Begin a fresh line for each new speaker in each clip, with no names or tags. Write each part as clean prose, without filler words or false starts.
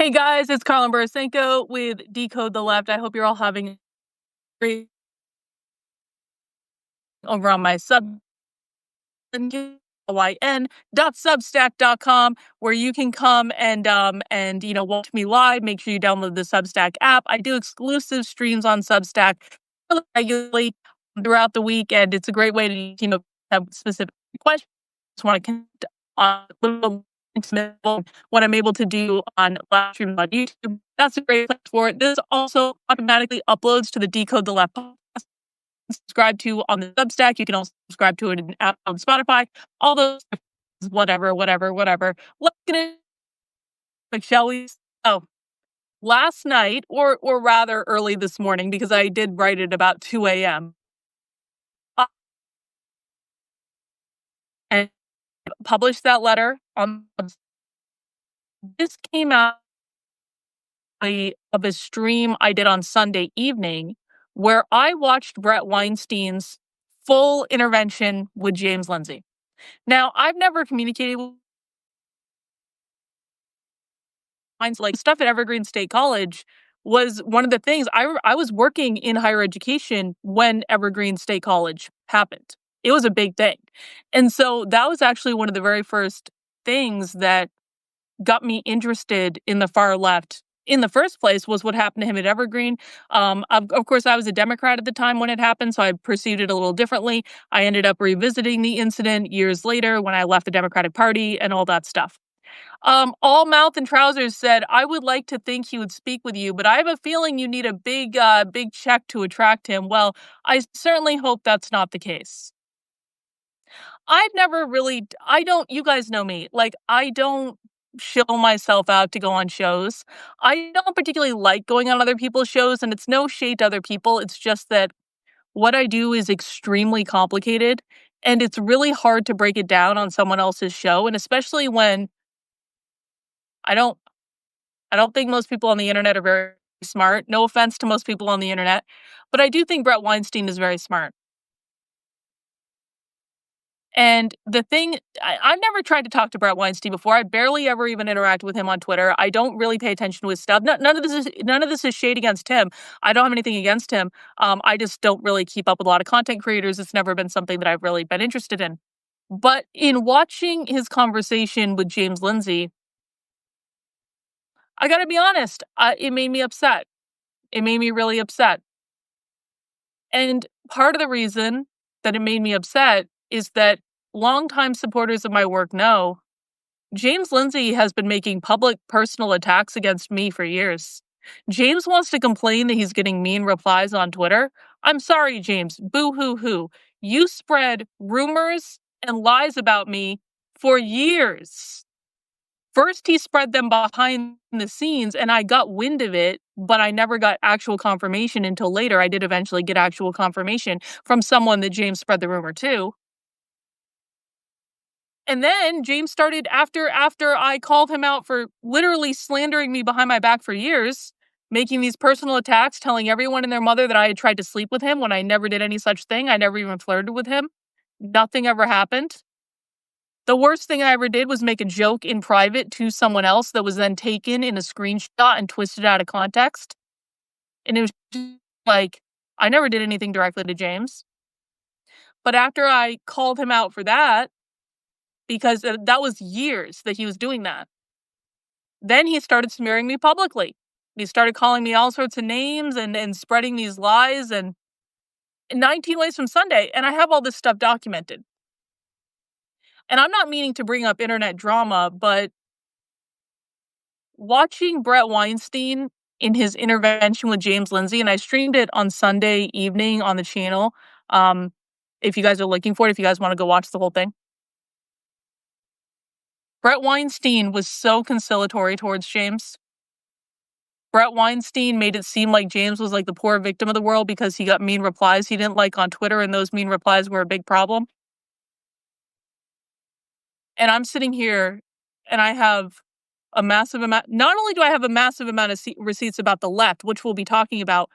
Hey guys, it's Karlyn Borysenko with Decode the Left. I hope you're all having a great over on my Substack.com, where you can come and watch me live. Make sure you download the Substack app. I do exclusive streams on Substack regularly throughout the week, and it's a great way to have specific questions. Just want to connect on a little what I'm able to do on live streams on YouTube. That's a great place for it. This also automatically uploads to the Decode the Left podcast. Subscribe to on the Substack. You can also subscribe to it on Spotify. All those, whatever. Let's get into it, shall we? Oh, last night, or rather early this morning, because I did write it about 2 a.m. and published that letter on. This came out of a stream I did on Sunday evening, where I watched Bret Weinstein's full intervention with James Lindsay. Now, I've never communicated with like stuff at Evergreen State College was one of the things. I was working in higher education when Evergreen State College happened. It was a big thing. And so that was actually one of the very first things that got me interested in the far left in the first place, was what happened to him at Evergreen. Of course, I was a Democrat at the time when it happened, so I perceived it a little differently. I ended up revisiting the incident years later when I left the Democratic Party and all that stuff. All Mouth and Trousers said, I would like to think he would speak with you, but I have a feeling you need a big check to attract him. Well, I certainly hope that's not the case. You guys know me, like, I don't shill myself out to go on shows. I don't particularly like going on other people's shows, and it's no shade to other people. It's just that what I do is extremely complicated, and it's really hard to break it down on someone else's show, and especially when I don't I don't think most people on the internet are very smart. No offense to most people on the internet, but I do think Bret Weinstein is very smart. And the thing, I've never tried to talk to Bret Weinstein before. I barely ever even interact with him on Twitter. I don't really pay attention to his stuff. None of this is shade against him. I don't have anything against him. I just don't really keep up with a lot of content creators. It's never been something that I've really been interested in. But in watching his conversation with James Lindsay, I got to be honest, it made me upset. It made me really upset. And part of the reason that it made me upset is that longtime supporters of my work know James Lindsay has been making public personal attacks against me for years. James wants to complain that he's getting mean replies on Twitter. I'm sorry, James. Boo hoo hoo. You spread rumors and lies about me for years. First, he spread them behind the scenes, and I got wind of it, but I never got actual confirmation until later. I did eventually get actual confirmation from someone that James spread the rumor to. And then James started, after I called him out for literally slandering me behind my back for years, making these personal attacks, telling everyone and their mother that I had tried to sleep with him when I never did any such thing. I never even flirted with him. Nothing ever happened. The worst thing I ever did was make a joke in private to someone else that was then taken in a screenshot and twisted out of context. And it was like, I never did anything directly to James. But after I called him out for that, because that was years that he was doing that, then he started smearing me publicly. He started calling me all sorts of names and spreading these lies, and 19 Ways from Sunday. And I have all this stuff documented. And I'm not meaning to bring up internet drama, but watching Bret Weinstein in his intervention with James Lindsay, and I streamed it on Sunday evening on the channel. If you guys are looking for it, if you guys want to go watch the whole thing. Bret Weinstein was so conciliatory towards James. Bret Weinstein made it seem like James was like the poor victim of the world because he got mean replies he didn't like on Twitter, and those mean replies were a big problem. And I'm sitting here and I have a massive amount. Not only do I have a massive amount of receipts about the left, which we'll be talking about,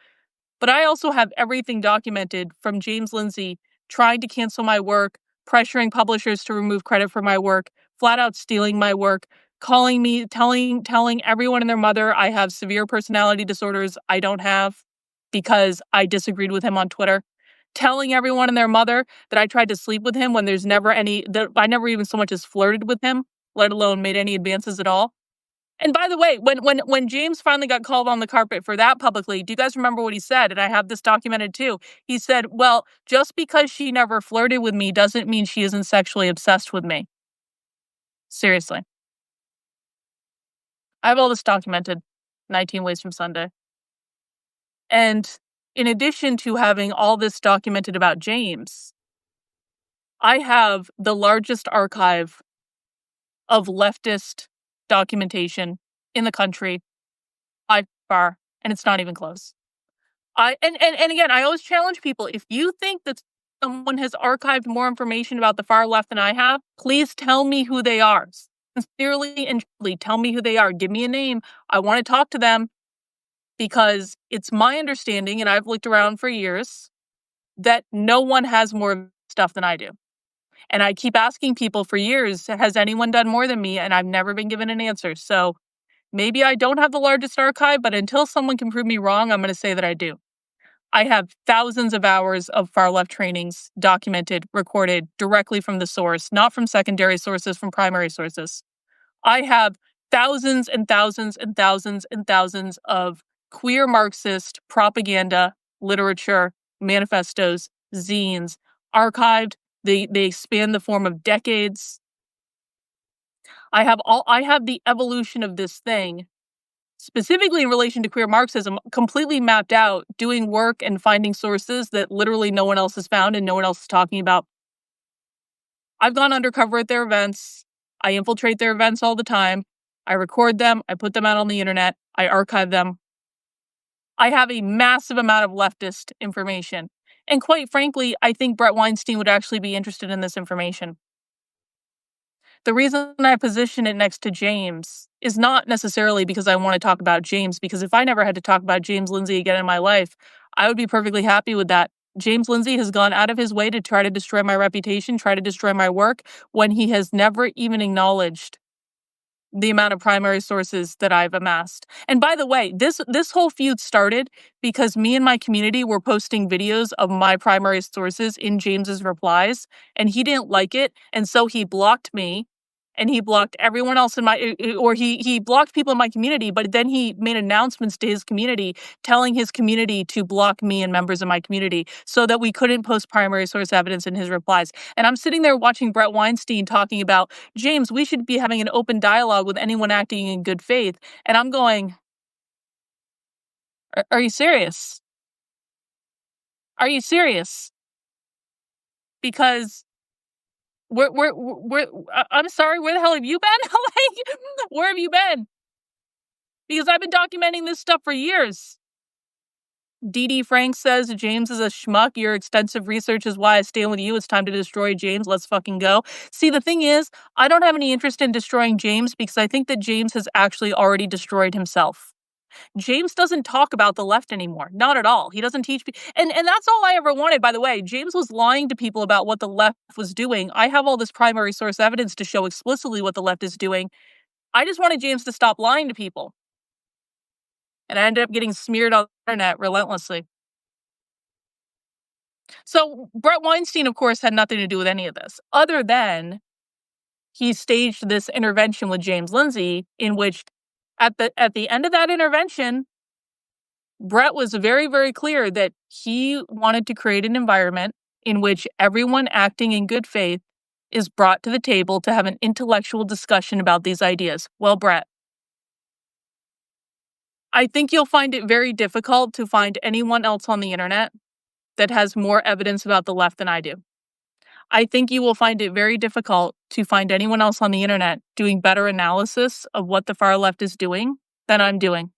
but I also have everything documented from James Lindsay trying to cancel my work, pressuring publishers to remove credit for my work, flat out stealing my work, calling me, telling everyone and their mother I have severe personality disorders I don't have because I disagreed with him on Twitter. Telling everyone and their mother that I tried to sleep with him when there's never any that I never even so much as flirted with him, let alone made any advances at all. And by the way, when James finally got called on the carpet for that publicly, do you guys remember what he said? And I have this documented too. He said, "Well, just because she never flirted with me doesn't mean she isn't sexually obsessed with me." Seriously. I have all this documented, 19 Ways from Sunday. And in addition to having all this documented about James, I have the largest archive of leftist documentation in the country by far, and it's not even close. And again, I always challenge people, if you think that someone has archived more information about the far left than I have, please tell me who they are. Sincerely and truly, tell me who they are. Give me a name. I want to talk to them because it's my understanding, and I've looked around for years, that no one has more stuff than I do. And I keep asking people for years, has anyone done more than me? And I've never been given an answer. So maybe I don't have the largest archive, but until someone can prove me wrong, I'm going to say that I do. I have thousands of hours of far left trainings documented, recorded directly from the source, not from secondary sources, from primary sources. I have thousands and thousands and thousands and thousands of queer Marxist propaganda, literature, manifestos, zines archived. They span the form of decades. I have the evolution of this thing, specifically in relation to queer Marxism, completely mapped out, doing work and finding sources that literally no one else has found and no one else is talking about. I've gone undercover at their events. I infiltrate their events all the time. I record them. I put them out on the internet. I archive them. I have a massive amount of leftist information. And quite frankly, I think Bret Weinstein would actually be interested in this information. The reason I position it next to James is not necessarily because I want to talk about James, because if I never had to talk about James Lindsay again in my life, I would be perfectly happy with that. James Lindsay has gone out of his way to try to destroy my reputation, try to destroy my work, when he has never even acknowledged the amount of primary sources that I've amassed. And by the way, this whole feud started because me and my community were posting videos of my primary sources in James's replies, and he didn't like it, and so he blocked me, and he blocked everyone else in my, or he blocked people in my community, but then he made announcements to his community telling his community to block me and members of my community so that we couldn't post primary source evidence in his replies. And I'm sitting there watching Bret Weinstein talking about, James, we should be having an open dialogue with anyone acting in good faith. And I'm going, are you serious? Are you serious? Because I'm sorry, where the hell have you been? Like, where have you been? Because I've been documenting this stuff for years. Dee Frank says James is a schmuck. Your extensive research is why I stand with you. It's time to destroy James. Let's fucking go. See, the thing is, I don't have any interest in destroying James because I think that James has actually already destroyed himself. James doesn't talk about the left anymore. Not at all. He doesn't teach people. And that's all I ever wanted, by the way. James was lying to people about what the left was doing. I have all this primary source evidence to show explicitly what the left is doing. I just wanted James to stop lying to people. And I ended up getting smeared on the internet relentlessly. So Bret Weinstein, of course, had nothing to do with any of this, other than he staged this intervention with James Lindsay, in which at the end of that intervention, Bret was very, very clear that he wanted to create an environment in which everyone acting in good faith is brought to the table to have an intellectual discussion about these ideas. Well, Bret, I think you'll find it very difficult to find anyone else on the internet that has more evidence about the left than I do. I think you will find it very difficult to find anyone else on the internet doing better analysis of what the far left is doing than I'm doing.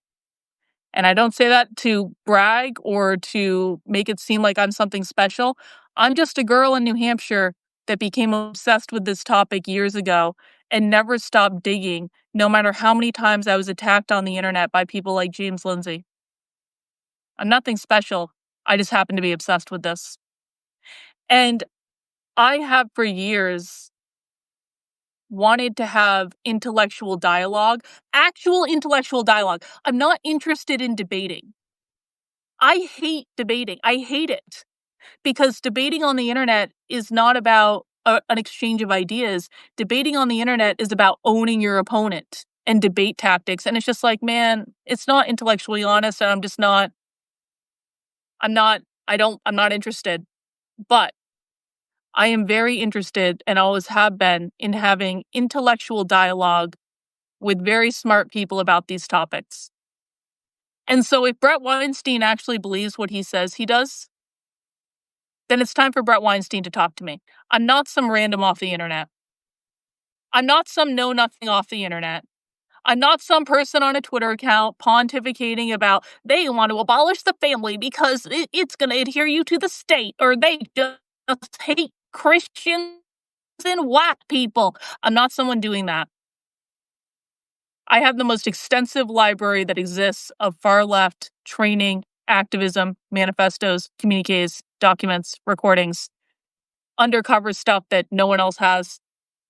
And I don't say that to brag or to make it seem like I'm something special. I'm just a girl in New Hampshire that became obsessed with this topic years ago and never stopped digging, no matter how many times I was attacked on the internet by people like James Lindsay. I'm nothing special. I just happen to be obsessed with this. And I have for years wanted to have intellectual dialogue, actual intellectual dialogue. I'm not interested in debating. I hate debating. I hate it because debating on the internet is not about an exchange of ideas. Debating on the internet is about owning your opponent and debate tactics. And it's just like, man, it's not intellectually honest. And I'm just not, I'm not, I don't, I'm not interested. But I am very interested and always have been in having intellectual dialogue with very smart people about these topics. And so if Bret Weinstein actually believes what he says he does, then it's time for Bret Weinstein to talk to me. I'm not some random off the internet. I'm not some know nothing off the internet. I'm not some person on a Twitter account pontificating about they want to abolish the family because it's going to adhere you to the state, or they just hate Christians and white people. I'm not someone doing that. I have the most extensive library that exists of far left training, activism, manifestos, communiques, documents, recordings, undercover stuff that no one else has.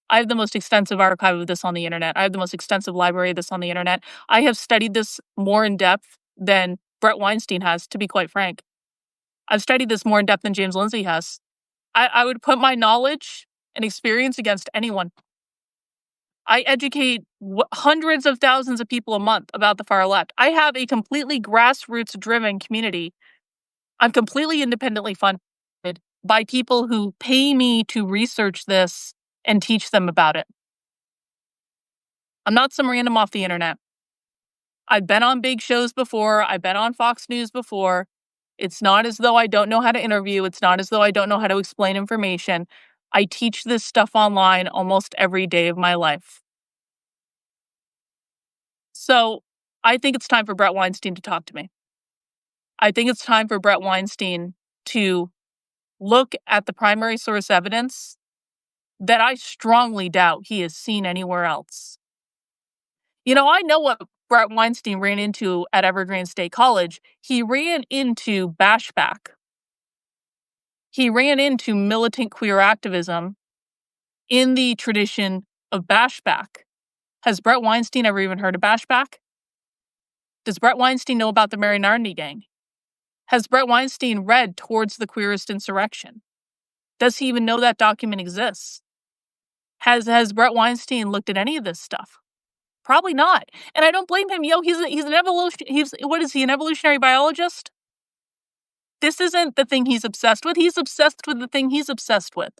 I have the most extensive archive of this on the internet. I have the most extensive library of this on the internet. I have studied this more in depth than Bret Weinstein has, to be quite frank. I've studied this more in depth than James Lindsay has. I would put my knowledge and experience against anyone. I educate hundreds of thousands of people a month about the far left. I have a completely grassroots driven community. I'm completely independently funded by people who pay me to research this and teach them about it. I'm not some random off the internet. I've been on big shows before. I've been on Fox News before. It's not as though I don't know how to interview. It's not as though I don't know how to explain information. I teach this stuff online almost every day of my life. So I think it's time for Bret Weinstein to talk to me. I think it's time for Bret Weinstein to look at the primary source evidence that I strongly doubt he has seen anywhere else. You know, I know what Bret Weinstein ran into at Evergreen State College. He ran into bashback. He ran into militant queer activism in the tradition of bashback. Has Bret Weinstein ever even heard of bashback? Does Bret Weinstein know about the Mary Narndy gang? Has Bret Weinstein read Towards the Queerest Insurrection? Does he even know that document exists? Has Bret Weinstein looked at any of this stuff? Probably not. And I don't blame him. He's an an evolutionary biologist? This isn't the thing he's obsessed with. He's obsessed with the thing he's obsessed with.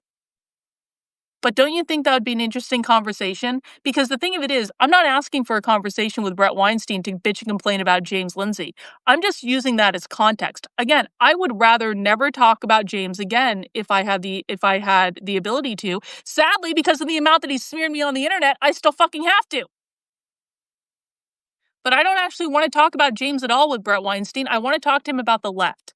But don't you think that would be an interesting conversation? Because the thing of it is, I'm not asking for a conversation with Bret Weinstein to bitch and complain about James Lindsay. I'm just using that as context. Again, I would rather never talk about James again if I had the ability to. Sadly, because of the amount that he smeared me on the internet, I still fucking have to. But I don't actually want to talk about James at all with Bret Weinstein. I want to talk to him about the left.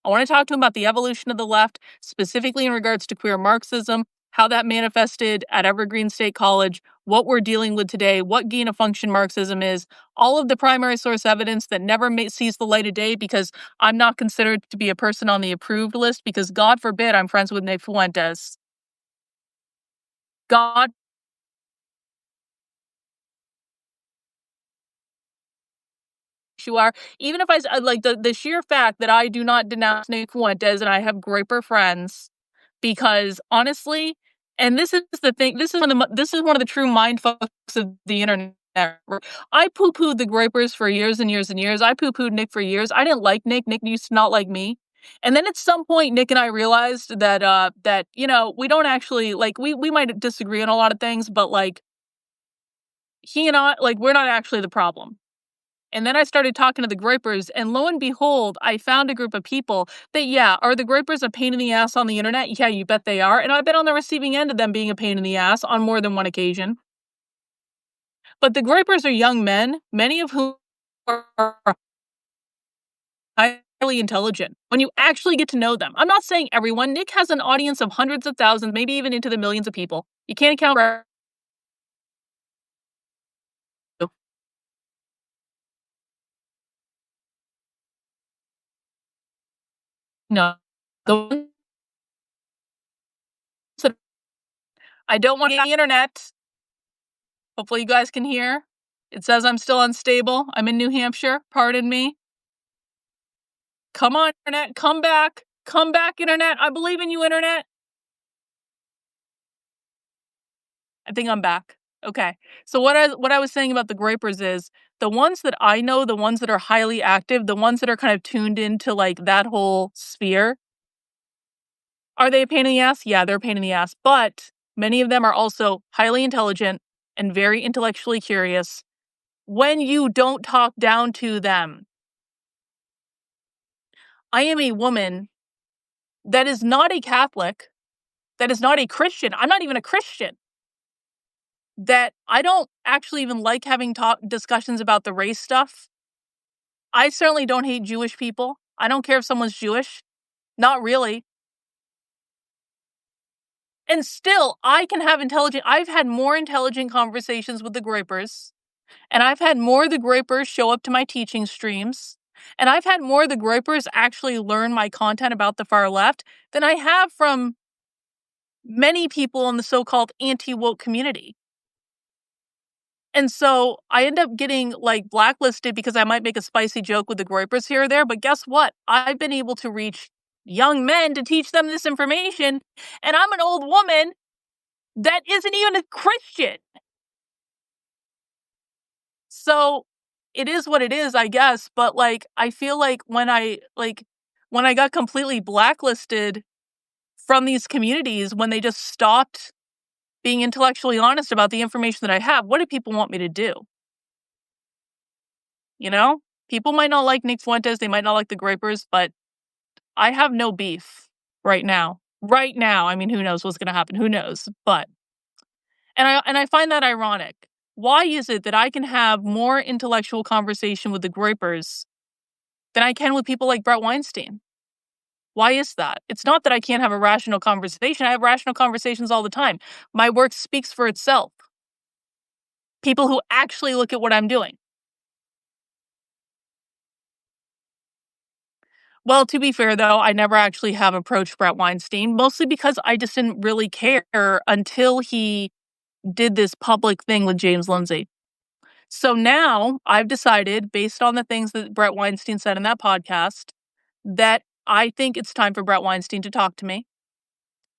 I want to talk to him about the evolution of the left, specifically in regards to queer Marxism, how that manifested at Evergreen State College, what we're dealing with today, what gain of function Marxism is, all of the primary source evidence that never sees the light of day because I'm not considered to be a person on the approved list because God forbid I'm friends with Nick Fuentes. God you are. Even if like the sheer fact that I do not denounce Nick Fuentes and I have Graper friends, because honestly, and this is the thing, this is one of the true mindfucks of the internet. I poo-pooed the Grapers for years and years and years. I poo-pooed Nick for years. I didn't like Nick. Nick used to not like me. And then at some point, Nick and I realized that we don't actually like we might disagree on a lot of things, but like he and I we're not actually the problem. And then I started talking to the Grapers, and lo and behold, I found a group of people that, are the Grapers a pain in the ass on the internet? Yeah, you bet they are. And I've been on the receiving end of them being a pain in the ass on more than one occasion. But the Grapers are young men, many of whom are highly intelligent. When you actually get to know them, I'm not saying everyone. Nick has an audience of hundreds of thousands, maybe even into the millions of people. You can't count. No. I don't want the internet. Hopefully you guys can hear. It says I'm still unstable. I'm in New Hampshire. Pardon me. Come on, internet. Come back. Come back, internet. I believe in you, internet. I think I'm back. Okay. So what I was saying about the grapers is the ones that I know, the ones that are highly active, the ones that are kind of tuned into like that whole sphere, are they a pain in the ass? Yeah, they're a pain in the ass. But many of them are also highly intelligent and very intellectually curious when you don't talk down to them. I am a woman that is not a Catholic, that is not a Christian. I'm not even a Christian. That I don't actually even like having discussions about the race stuff. I certainly don't hate Jewish people. I don't care if someone's Jewish. Not really. And still, I've had more intelligent conversations with the Grapers, and I've had more of the Grapers show up to my teaching streams, and I've had more of the Grapers actually learn my content about the far left than I have from many people in the so-called anti-woke community. And so I end up getting like blacklisted because I might make a spicy joke with the Grapers here or there. But guess what? I've been able to reach young men to teach them this information. And I'm an old woman that isn't even a Christian. So it is what it is, I guess. But like, I feel like when I got completely blacklisted from these communities, when they just stopped being intellectually honest about the information that I have, what do people want me to do? You know, people might not like Nick Fuentes, they might not like the Grapers, but I have no beef right now. Right now, I mean, who knows what's going to happen? Who knows? But and I find that ironic. Why is it that I can have more intellectual conversation with the Grapers than I can with people like Bret Weinstein? Why is that? It's not that I can't have a rational conversation. I have rational conversations all the time. My work speaks for itself. People who actually look at what I'm doing. Well, to be fair, though, I never actually have approached Bret Weinstein, mostly because I just didn't really care until he did this public thing with James Lindsay. So now I've decided, based on the things that Bret Weinstein said in that podcast, that I think it's time for Bret Weinstein to talk to me.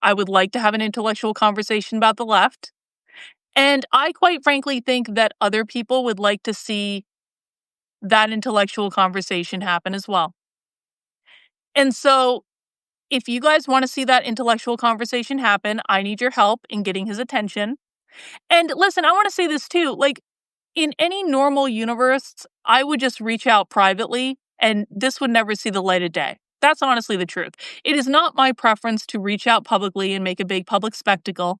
I would like to have an intellectual conversation about the left. And I quite frankly think that other people would like to see that intellectual conversation happen as well. And so if you guys want to see that intellectual conversation happen, I need your help in getting his attention. And listen, I want to say this too. Like, in any normal universe, I would just reach out privately and this would never see the light of day. That's honestly the truth. It is not my preference to reach out publicly and make a big public spectacle.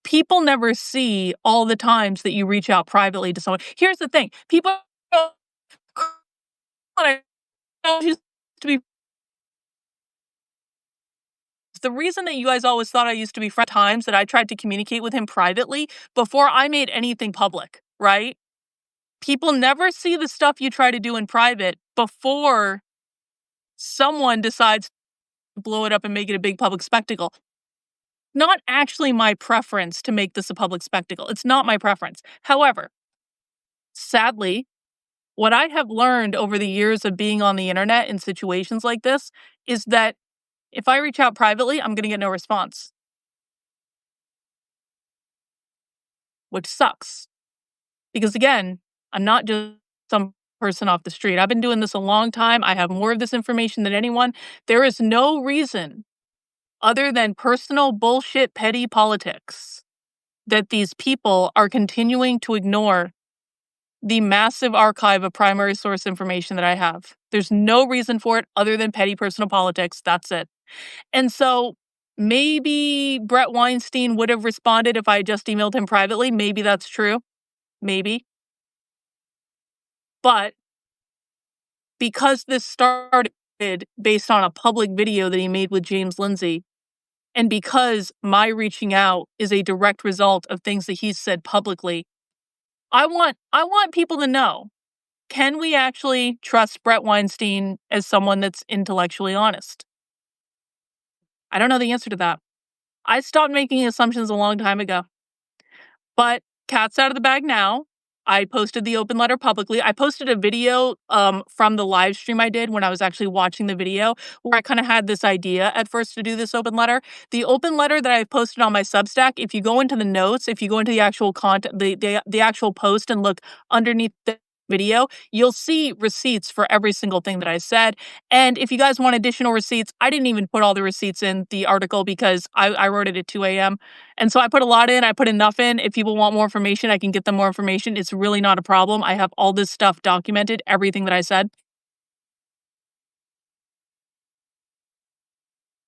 People never see all the times that you reach out privately to someone. Here's the thing. People used to be the reason that you guys always thought I used to be friends times that I tried to communicate with him privately before I made anything public, right? People never see the stuff you try to do in private before someone decides to blow it up and make it a big public spectacle. Not actually my preference to make this a public spectacle. It's not my preference. However, sadly, what I have learned over the years of being on the internet in situations like this is that if I reach out privately, I'm going to get no response, which sucks. Because again, I'm not just some person off the street. I've been doing this a long time. I have more of this information than anyone. There is no reason other than personal bullshit, petty politics that these people are continuing to ignore the massive archive of primary source information that I have. There's no reason for it other than petty personal politics. That's it. And so maybe Bret Weinstein would have responded if I just emailed him privately. Maybe that's true. Maybe. But because this started based on a public video that he made with James Lindsay, and because my reaching out is a direct result of things that he's said publicly, I want people to know, can we actually trust Bret Weinstein as someone that's intellectually honest? I don't know the answer to that. I stopped making assumptions a long time ago. But cat's out of the bag now. I posted the open letter publicly. I posted a video from the live stream I did when I was actually watching the video where I kind of had this idea at first to do this open letter. The open letter that I posted on my Substack, if you go into the notes, if you go into the actual content, the actual post and look underneath the video, you'll see receipts for every single thing that I said. And if you guys want additional receipts, I didn't even put all the receipts in the article because I wrote it at 2 a.m. And so I put a lot in, I put enough in. If people want more information, I can get them more information. It's really not a problem. I have all this stuff documented, everything that I said.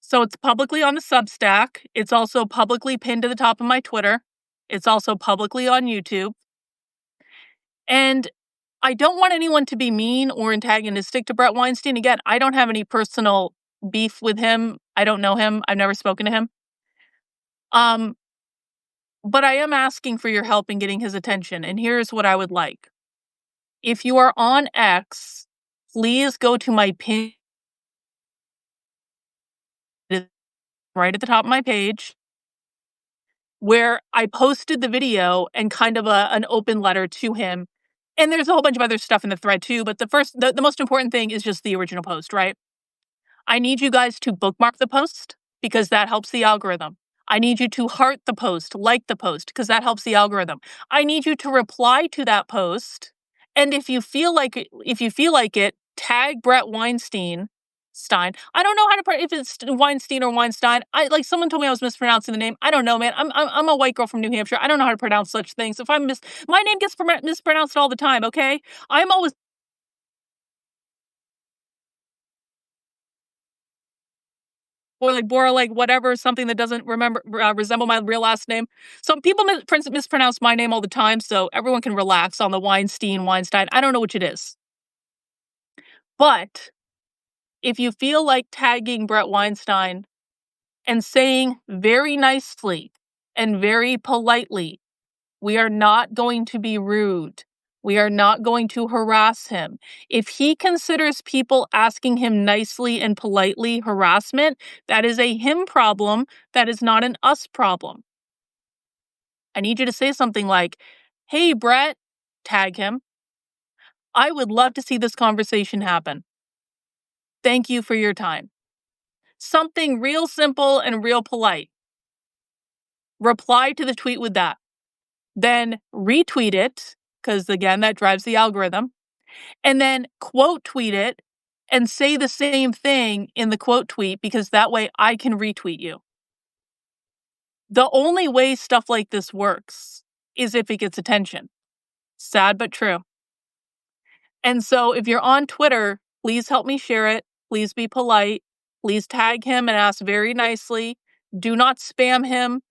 So it's publicly on the Substack. It's also publicly pinned to the top of my Twitter. It's also publicly on YouTube. And I don't want anyone to be mean or antagonistic to Bret Weinstein. Again, I don't have any personal beef with him. I don't know him. I've never spoken to him. Um, but I am asking for your help in getting his attention. And here's what I would like. If you are on X, please go to my pin right at the top of my page where I posted the video and kind of an open letter to him. And there's a whole bunch of other stuff in the thread too, but the most important thing is just the original post, right? I need you guys to bookmark the post because that helps the algorithm. I need you to heart the post, like the post, because that helps the algorithm. I need you to reply to that post. And if you feel like it, tag Bret Weinstein. I don't know how to if it's Weinstein or Weinstein. Someone told me I was mispronouncing the name. I don't know, man. I'm a white girl from New Hampshire. I don't know how to pronounce such things. If my name gets mispronounced all the time. Okay, I'm always Bora, like whatever, something that doesn't resemble my real last name. So people mispronounce my name all the time, so everyone can relax on the Weinstein. I don't know which it is. But if you feel like tagging Bret Weinstein and saying very nicely and very politely, we are not going to be rude. We are not going to harass him. If he considers people asking him nicely and politely harassment, that is a him problem. That is not an us problem. I need you to say something like, hey, Bret, tag him. I would love to see this conversation happen. Thank you for your time. Something real simple and real polite. Reply to the tweet with that. Then retweet it, because again, that drives the algorithm. And then quote tweet it and say the same thing in the quote tweet, because that way I can retweet you. The only way stuff like this works is if it gets attention. Sad but true. And so if you're on Twitter, please help me share it. Please be polite. Please tag him and ask very nicely. Do not spam him.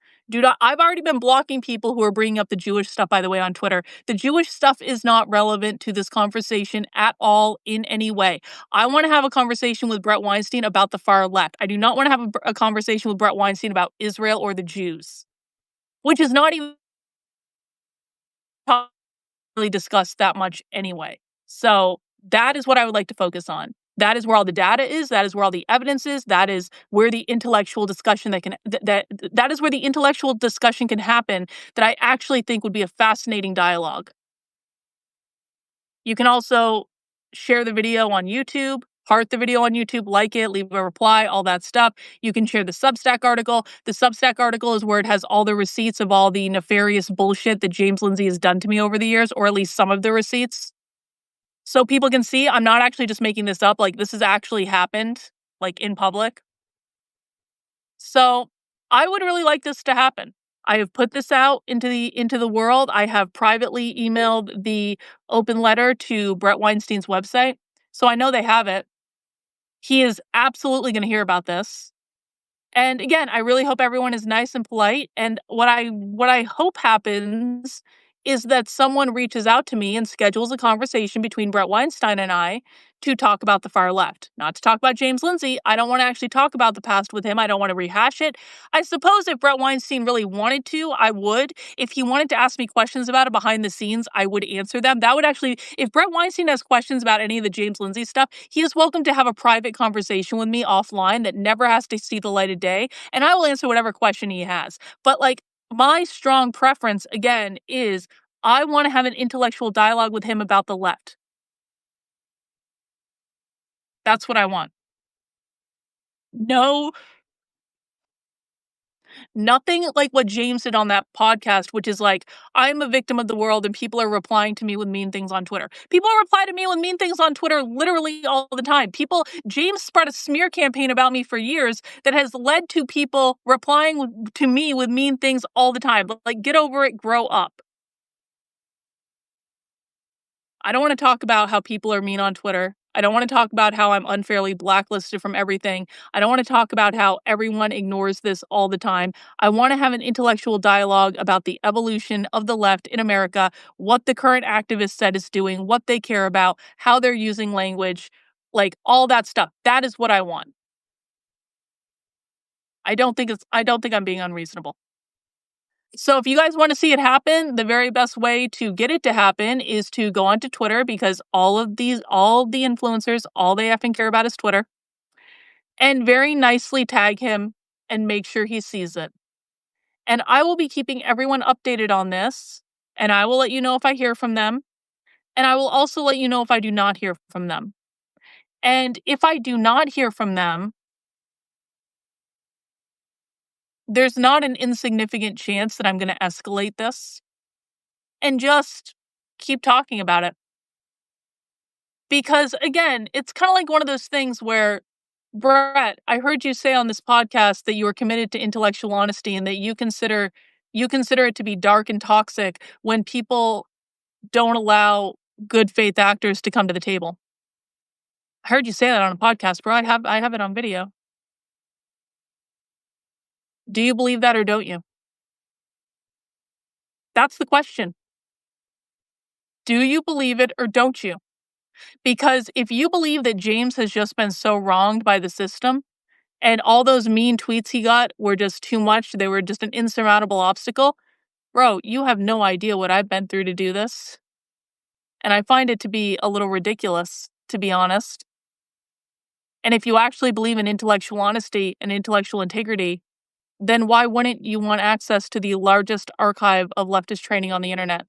I've already been blocking people who are bringing up the Jewish stuff, by the way, on Twitter. The Jewish stuff is not relevant to this conversation at all in any way. I want to have a conversation with Bret Weinstein about the far left. I do not want to have a conversation with Bret Weinstein about Israel or the Jews, which is not even really discussed that much anyway. So that is what I would like to focus on. That is where all the data is. That is where all the evidence is. That is where the intellectual discussion that is where the intellectual discussion can happen that I actually think would be a fascinating dialogue. You can also share the video on YouTube, heart the video on YouTube, like it, leave a reply, all that stuff. You can share the Substack article. The Substack article is where it has all the receipts of all the nefarious bullshit that James Lindsay has done to me over the years, or at least some of the receipts. So people can see I'm not actually just making this up. Like, this has actually happened, like, in public. So I would really like this to happen. I have put this out into the world. I have privately emailed the open letter to Bret Weinstein's website. So I know they have it. He is absolutely going to hear about this. And again, I really hope everyone is nice and polite. And what I hope happens is that someone reaches out to me and schedules a conversation between Bret Weinstein and I to talk about the far left, not to talk about James Lindsay. I don't want to actually talk about the past with him. I don't want to rehash it. I suppose if Bret Weinstein really wanted to, I would. If he wanted to ask me questions about it behind the scenes, I would answer them. That would actually, if Bret Weinstein has questions about any of the James Lindsay stuff, he is welcome to have a private conversation with me offline that never has to see the light of day, and I will answer whatever question he has. But like, My strong preference, again, is I want to have an intellectual dialogue with him about the left. That's what I want. No, nothing like what James did on that podcast, which is like, I'm a victim of the world and people are replying to me with mean things on Twitter. People reply to me with mean things on Twitter literally all the time. James spread a smear campaign about me for years that has led to people replying to me with mean things all the time. Like, get over it, grow up. I don't want to talk about how people are mean on Twitter. I don't want to talk about how I'm unfairly blacklisted from everything. I don't want to talk about how everyone ignores this all the time. I want to have an intellectual dialogue about the evolution of the left in America, what the current activist set is doing, what they care about, how they're using language, like all that stuff. That is what I want. I don't think I'm being unreasonable. So if you guys want to see it happen, the very best way to get it to happen is to go onto Twitter, because all of the influencers, all they effing care about is Twitter, and very nicely tag him and make sure he sees it. And I will be keeping everyone updated on this, and I will let you know if I hear from them, and I will also let you know if I do not hear from them. And if I do not hear from them, there's not an insignificant chance that I'm going to escalate this and just keep talking about it. Because again, it's kind of like one of those things where, Brett, I heard you say on this podcast that you are committed to intellectual honesty and that you consider it to be dark and toxic when people don't allow good faith actors to come to the table. I heard you say that on a podcast, bro. I have it on video. Do you believe that or don't you? That's the question. Do you believe it or don't you? Because if you believe that James has just been so wronged by the system, and all those mean tweets he got were just too much, they were just an insurmountable obstacle, bro, you have no idea what I've been through to do this. And I find it to be a little ridiculous, to be honest. And if you actually believe in intellectual honesty and intellectual integrity, then why wouldn't you want access to the largest archive of leftist training on the internet?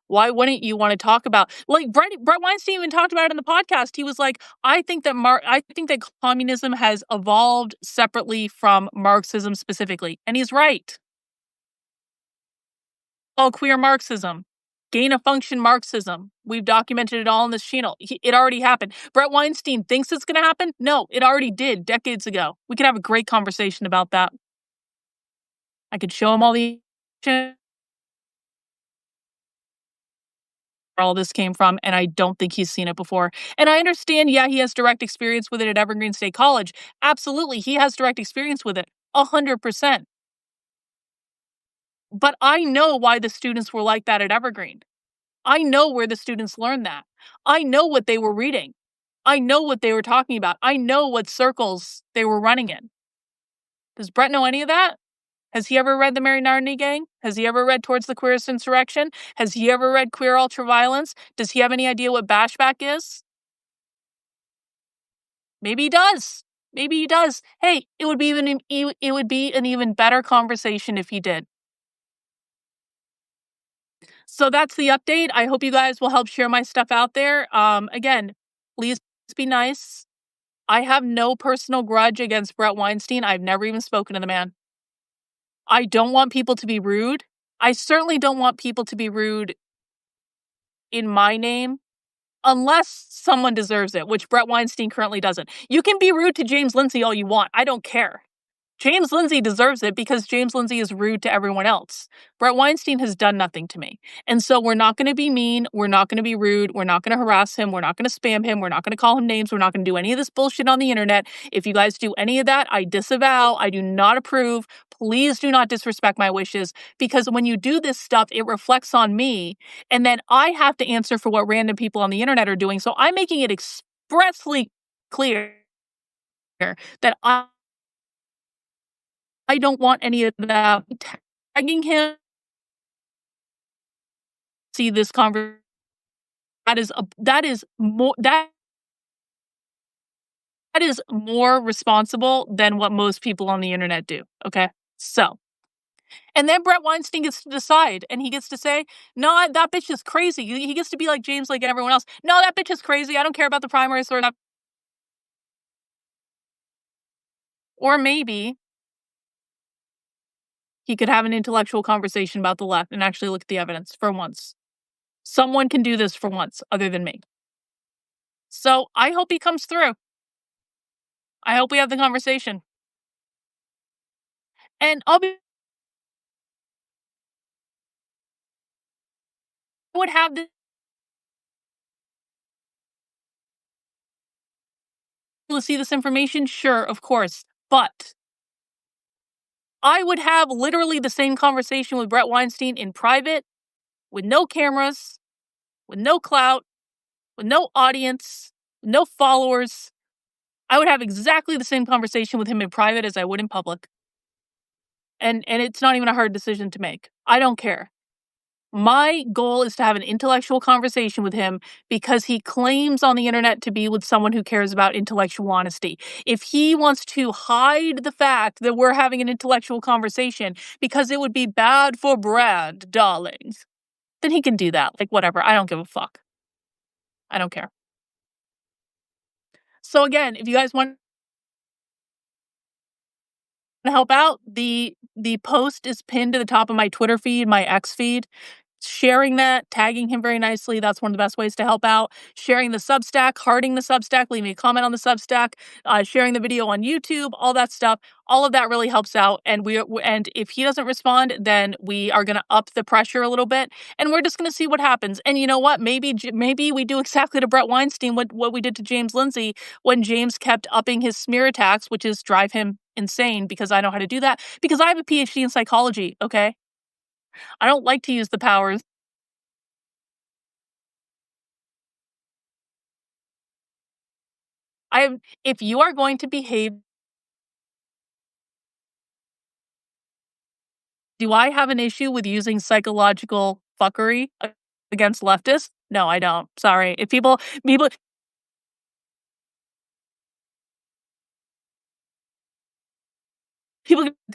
Why wouldn't you want to talk about, like, Bret Weinstein even talked about it in the podcast. He was like, I think that communism has evolved separately from Marxism specifically. And he's right. All queer Marxism, gain of function Marxism. We've documented it all in this channel. It already happened. Bret Weinstein thinks it's going to happen. No, it already did decades ago. We could have a great conversation about that. I could show him all this came from, and I don't think he's seen it before. And I understand, yeah, he has direct experience with it at Evergreen State College. Absolutely, he has direct experience with it, 100%. But I know why the students were like that at Evergreen. I know where the students learned that. I know what they were reading. I know what they were talking about. I know what circles they were running in. Does Brett know any of that? Has he ever read The Mary Nardini Gang? Has he ever read Towards the Queerest Insurrection? Has he ever read Queer Ultraviolence? Does he have any idea what bashback is? Maybe he does. Maybe he does. Hey, it would be an even better conversation if he did. So that's the update. I hope you guys will help share my stuff out there. Again, please be nice. I have no personal grudge against Bret Weinstein. I've never even spoken to the man. I don't want people to be rude. I certainly don't want people to be rude in my name, unless someone deserves it, which Bret Weinstein currently doesn't. You can be rude to James Lindsay all you want. I don't care. James Lindsay deserves it because James Lindsay is rude to everyone else. Bret Weinstein has done nothing to me. And so we're not going to be mean. We're not going to be rude. We're not going to harass him. We're not going to spam him. We're not going to call him names. We're not going to do any of this bullshit on the internet. If you guys do any of that, I disavow. I do not approve. Please do not disrespect my wishes, because when you do this stuff, it reflects on me. And then I have to answer for what random people on the internet are doing. So I'm making it expressly clear that I don't want any of that tagging him. See this conversation. That is more responsible than what most people on the internet do. Okay. So And then Bret Weinstein gets to decide, and he gets to say, no, that bitch is crazy. He gets to be like James, like everyone else. No, that bitch is crazy. I don't care about the primaries or that. Or maybe he could have an intellectual conversation about the left and actually look at the evidence for once. Someone can do this for once other than me. So I hope he comes through. I hope we have the conversation. And would have the to see this information? Sure, of course. But I would have literally the same conversation with Bret Weinstein in private, with no cameras, with no clout, with no audience, no followers. I would have exactly the same conversation with him in private as I would in public. And it's not even a hard decision to make. I don't care. My goal is to have an intellectual conversation with him because he claims on the internet to be with someone who cares about intellectual honesty. If he wants to hide the fact that we're having an intellectual conversation because it would be bad for brand, darlings, then he can do that. Like, whatever. I don't give a fuck. I don't care. So again, if you guys want to help out, the post is pinned to the top of my Twitter feed, my X feed. Sharing that, tagging him very nicely, that's one of the best ways to help out. Sharing the Substack, hearting the Substack, leaving a comment on the Substack, sharing the video on YouTube, all that stuff. All of that really helps out. And if he doesn't respond, then we are going to up the pressure a little bit, and we're just going to see what happens. And you know what? Maybe we do exactly to Bret Weinstein what we did to James Lindsay when James kept upping his smear attacks, which is drive him insane because I know how to do that because I have a PhD in psychology. Okay. I don't like to use the powers. If you are going to behave, do I have an issue with using psychological fuckery against leftists? No, I don't. Sorry. If people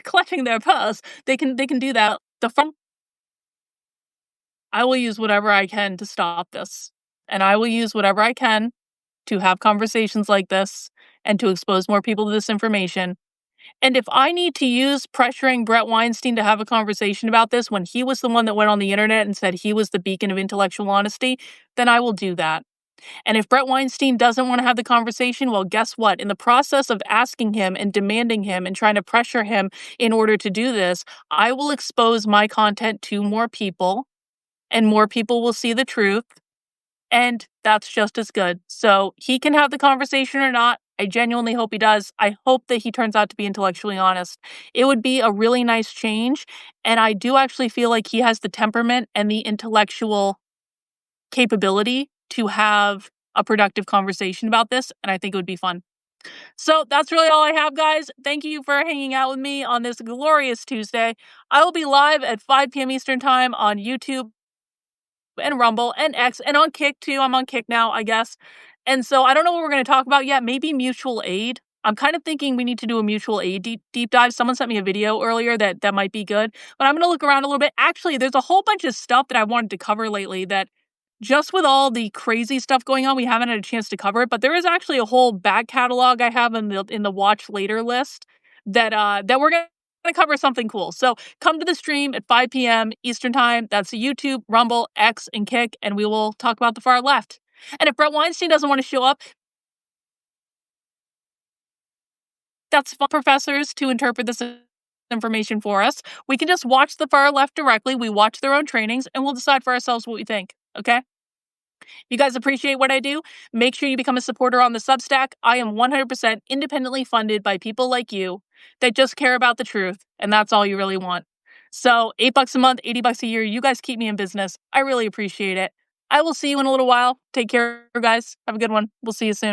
clutching their purse, they can do that. I will use whatever I can to stop this. And I will use whatever I can to have conversations like this and to expose more people to this information. And if I need to use pressuring Bret Weinstein to have a conversation about this when he was the one that went on the internet and said he was the beacon of intellectual honesty, then I will do that. And if Bret Weinstein doesn't want to have the conversation, well, guess what? In the process of asking him and demanding him and trying to pressure him in order to do this, I will expose my content to more people and more people will see the truth. And that's just as good. So he can have the conversation or not. I genuinely hope he does. I hope that he turns out to be intellectually honest. It would be a really nice change. And I do actually feel like he has the temperament and the intellectual capability to have a productive conversation about this. And I think it would be fun. So that's really all I have, guys. Thank you for hanging out with me on this glorious Tuesday. I will be live at 5 p.m. Eastern Time on YouTube and Rumble and X and on Kick too. I'm on Kick now, I guess. And so I don't know what we're going to talk about yet. Maybe mutual aid. I'm kind of thinking we need to do a mutual aid deep dive. Someone sent me a video earlier that might be good, but I'm going to look around a little bit. Actually, there's a whole bunch of stuff that I wanted to cover lately that just with all the crazy stuff going on, we haven't had a chance to cover it, but there is actually a whole back catalog I have in the watch later list that we're going to cover something cool. So come to the stream at 5 p.m. Eastern Time. That's YouTube, Rumble, X, and Kick, and we will talk about the far left. And if Bret Weinstein doesn't want to show up, that's for professors to interpret this information for us. We can just watch the far left directly. We watch their own trainings, and we'll decide for ourselves what we think. Okay? If you guys appreciate what I do, make sure you become a supporter on the Substack. I am 100% independently funded by people like you that just care about the truth, and that's all you really want. So $8 a month, $80 a year, you guys keep me in business. I really appreciate it. I will see you in a little while. Take care, guys. Have a good one. We'll see you soon.